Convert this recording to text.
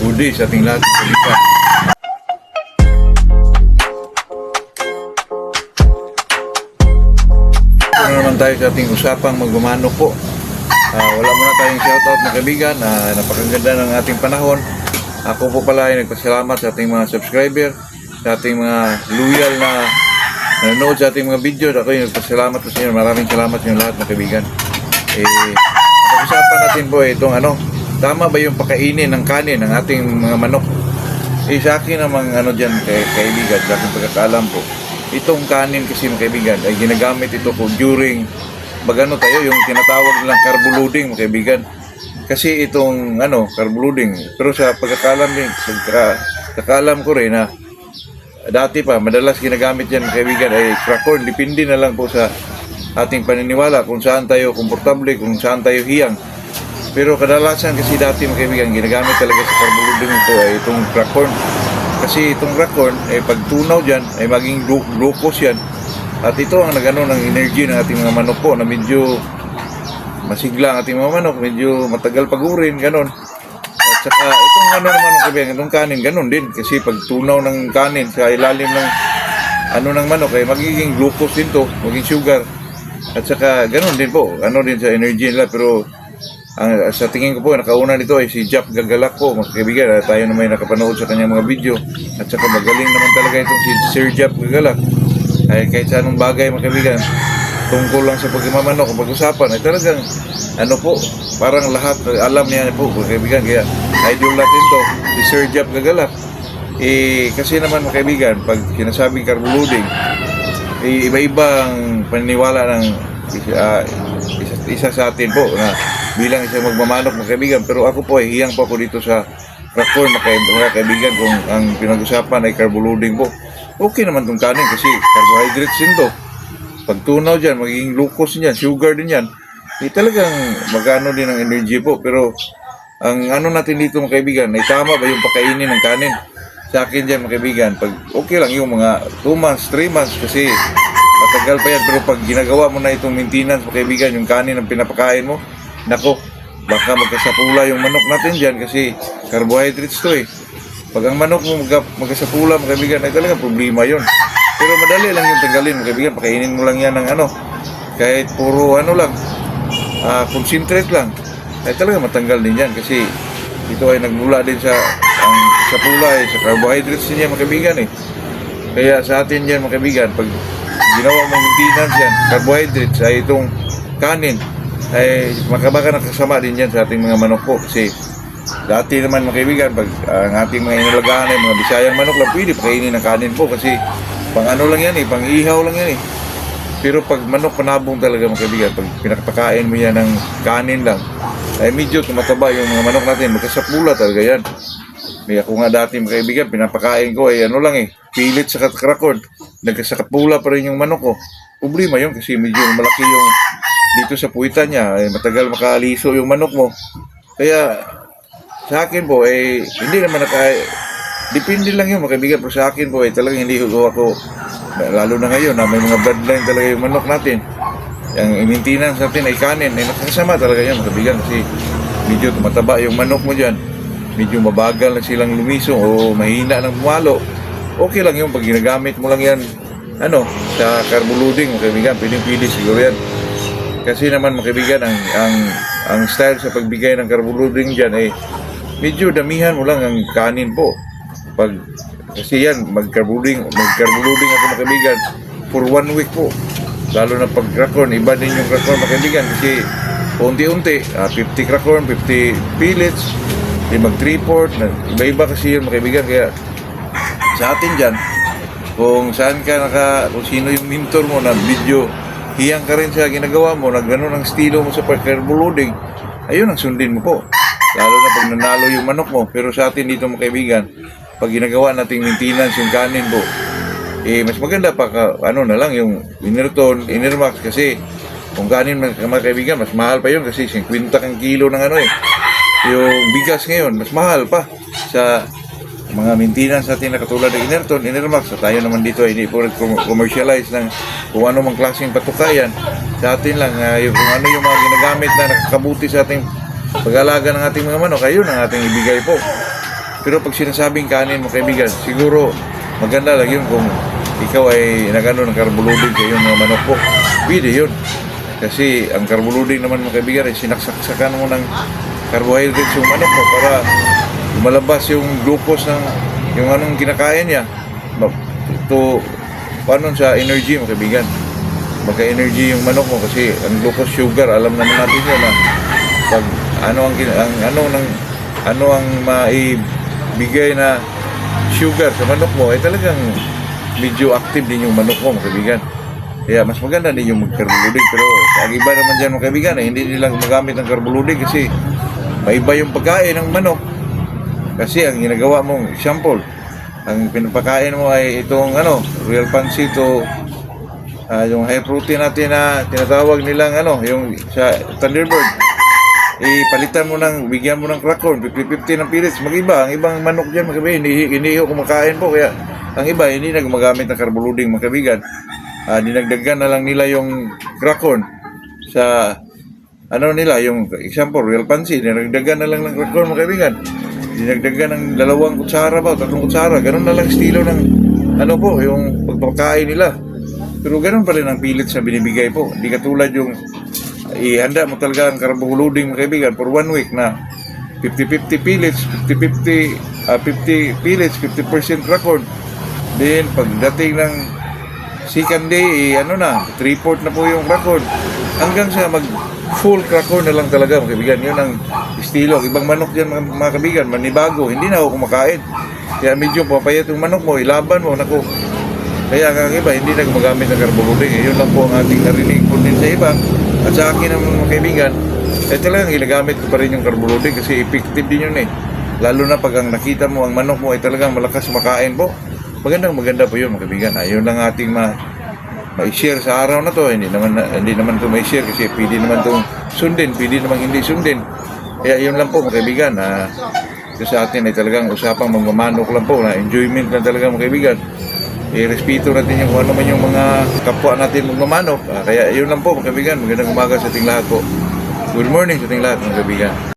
good day sa ating lahat. Kaibigan. Ano naman tayo sa ating usapang magmamanok po. Wala muna tayong shoutout na kaibigan. Napakaganda ng ating panahon. Ako po pala ay nagpasalamat sa ating mga subscriber, sa ating mga loyal na nanonood sa ating mga video. Ako ay nagpasalamat po sa inyo. Maraming salamat sa inyo lahat mga kaibigan. Pag-usapan natin po itong tama ba yung pakainin ng kanin ng ating mga manok? Sa akin namang dyan kaibigan, sa aking pagkakaalam po, itong kanin kasi mga kaibigan ay ginagamit ito po during tayo yung tinatawag nilang carbo loading mga kaibigan. Kasi itong carbo loading, pero sa pagkakaalam ko rin na dati pa madalas ginagamit yan mga kaibigan ay crack corn. Depende na lang po sa ating paniniwala kung saan tayo komportable, kung saan tayo hiyang. Pero kadalasan kasi dati mga kaibigan, ginagamit talaga sa carbo loading ito ay itong crack corn. Kasi itong crack corn ay pag tunaw dyan ay maging glucose yan. At ito ang nagano ng energy ng ating mga manok po na medyo masigla ang ating mga manok, medyo matagal pagurin, ganon. At saka itong naman mga kaibigan, itong kanin, ganon din. Kasi pag tunaw ng kanin sa ilalim ng ng manok ay magiging glucose din to, maging sugar. At saka ganon din po, din sa energy nila. Pero sa tingin ko po, nakauna nito ay si Jap Gagalak po, mga kaibigan. Tayo naman nakapanood sa kanyang mga video. At saka magaling naman talaga itong si Sir Jap Gagalak. Ay kahit sa anong bagay mga kaibigan, tungkol lang sa pagmamanok, kung pag-usapan, ay talagang po, parang lahat alam niya po mga kaibigan. Kaya idol natin to, si Sir Jap Gagalak. Kasi naman mga kaibigan, pag sinasabing carbo loading, iba-ibang paniniwala ng isa sa atin po na bilang isang magmamanok mga kaibigan. Pero ako po ay hiyang po ako dito sa crack corn mga kaibigan kung ang pinag-usapan ay carbo loading po. Okay naman itong kanin kasi carbohydrates din to. Pag tunaw dyan, magiging glucose dyan, sugar din yan. Talagang magano din ang energy po. Pero ang natin dito mga kaibigan, ay tama ba yung pakainin ng kanin? Sa akin dyan mga kaibigan, pag okay lang yung mga 2 months, 3 months kasi matagal pa yan. Pero pag ginagawa mo na itong maintenance mga kaibigan, yung kanin ang pinapakain mo, nako, baka magkasapula yung manok natin dyan kasi carbohydrates to Pag ang manok mo magkasapula mga kaibigan, ay talaga problema yon. Pero madali lang yung tanggalin mga kaibigan. Pakainin mo lang yan ng kahit puro lang, concentrate lang. Ay talaga matanggal din yan kasi ito ay nagmula din sa sapula sa carbohydrates din yan mga kaibigan Kaya sa atin yan mga kaibigan, pag ginawa mong maintenance yan, carbohydrates ay itong kanin, ay makabaka nakasama din yan sa ating mga manok po. Kasi dati naman mga kaibigan, pag ang ating mga inalagaan ay mga Bisayang manok lang, pwede pakainin ng kanin po kasi pang lang yan pang ihaw lang yan Pero pag manok panabong talaga mga kaibigan, pag pinapakain mo yan ng kanin lang, ay medyo tumataba yung mga manok natin, magkasapula talaga yan. Kaya ako nga dati mga kaibigan, pinapakain ko ay pilit sa crack corn, nagkasapula pa rin yung manok ko. Problema yun kasi medyo malaki yung dito sa puwitan niya, matagal makaliso yung manok mo. Kaya sa akin po hindi naman depende lang yun mga kaibigan. Pero sa akin po talagang hindi ko ako, lalo na ngayon na may mga bloodline talaga yung manok natin, yung maintenance natin ay kanin, nakasama talaga yan mga kaibigan. Kasi medyo tumataba yung manok mo dyan, medyo mabagal na silang lumiso o mahina ng pumalo. Okay lang yung pag ginagamit mo lang yan sa carbo loading mga kaibigan, pwede siguro yan. Kasi naman mga kaibigan, ang style sa pagbigay ng carbo loading dyan medyo damihan mo lang ang kanin po. Kasi yan, mag-carbo loading ako mga kaibigan for 1 week po. Lalo na pag crack corn, iba din yung crack corn mga kaibigan. Kasi unti-unti, 50 crack corn, 50 pellets, mag 3/4, iba-iba kasi yun mga kaibigan. Kaya sa atin dyan, kung saan ka kung sino yung mentor mo na video, hiyang ka rin sa ginagawa mo, na gano'n ang estilo mo sa carbo loading, ayun ang sundin mo po. Lalo na pag nanalo yung manok mo. Pero sa atin dito mga kaibigan, pag ginagawa nating maintenance yung kanin po, mas maganda pa na lang yung Inerton, Inermax. Kasi kung kanin mga kaibigan, mas mahal pa yun kasi 50 kang kilo ng yung bigas ngayon, mas mahal pa sa mga maintenance natin na katulad ng Inerton, Inermax. At tayo naman dito hindi po commercialize ng kung ano mang klaseng patukayan. Sa atin lang yung kung ano yung mga ginagamit na nakakabuti sa ating pag-alaga ng ating mga manok, ayun ang ating ibigay po. Pero pag sinasabing kanin mga kaibigan, siguro maganda lang yun kung ikaw ay nagano ng carboloading sa iyong mga manok po. Pwede yun. Kasi ang carboloading naman mga kaibigan ay sinaksakan mo ng carbohydrates yung manok mo para lumalabas yung glucose ng yung anong kinakain niya. Ito, paano sa energy mga kaibigan? Magka-energy yung manok mo kasi ang glucose sugar, alam naman natin yun na pag ano ang maibigay na sugar sa manok mo ay talagang medyo active din yung manok mo mga kaibigan. Kaya mas maganda din yung mag-carboloading. Pero ang iba naman dyan mga kaibigan hindi nila magamit ng carboloading kasi maiba yung pagkain ng manok. Kasi ang ginagawa mong example, ang pinapakain mo ay itong real pancit o yung high protein natin na tinatawag nilang yung sa Thunderbird. Ipalitan mo bigyan mo ng crackcorn, 50-50 ng pellets. Mag-iba, ang ibang manok dyan, mga kaibigan, hindi kumakain po. Kaya ang iba, hindi na gumagamit ng carboloading, mga kaibigan. Dinagdagan na lang nila yung crackcorn sa nila, yung example, real pancit, dinagdagan na lang ng crackcorn, mga kaibigan. Dinagdagan ng 2 kutsara ba, 3 kutsara. Ganun na lang estilo ng yung pagpakain nila. Pero ganun pa rin ang pellets na binibigay po. Hindi katulad yung ihanda mo talaga ang carboloading mga kaibigan for 1 week na 50-50 pellets, 50 pellets, 50% crackcorn. Then pagdating ng second day, 3/4 na po yung crackcorn. Hanggang sa full crackcorn na lang talaga mga kaibigan. Yun ang estilo. Ibang manok yan mga kaibigan, manibago, hindi na ako kumakain. Kaya medyo papayat yung manok mo, ilaban mo, naku. Kaya ang iba, hindi na gumagamit ng carboloading. Yun lang po ang ating narinig po din sa iba. At sa akin naman mga kaibigan, talagang ginagamit ko pa rin yung carboloading kasi effective din yun eh. Lalo na pag ang nakita mo, ang manok mo ay talagang malakas makain po. Maganda po yun mga kaibigan. Yun lang ating ma-share sa araw na to. Hindi naman ito ma-share kasi pwede naman itong sundin, pwede naman hindi sundin. Kaya yun lang po mga kaibigan. Kasi sa atin ay talagang usapang magmamanok lang po, na enjoyment lang talaga mga kaibigan. Respeto natin yung kung ano man yung mga kapwa natin magmamanok. Kaya yun lang po mga kaibigan. Magandang umaga sa ating lahat po. Good morning sa ating lahat mga kaibigan.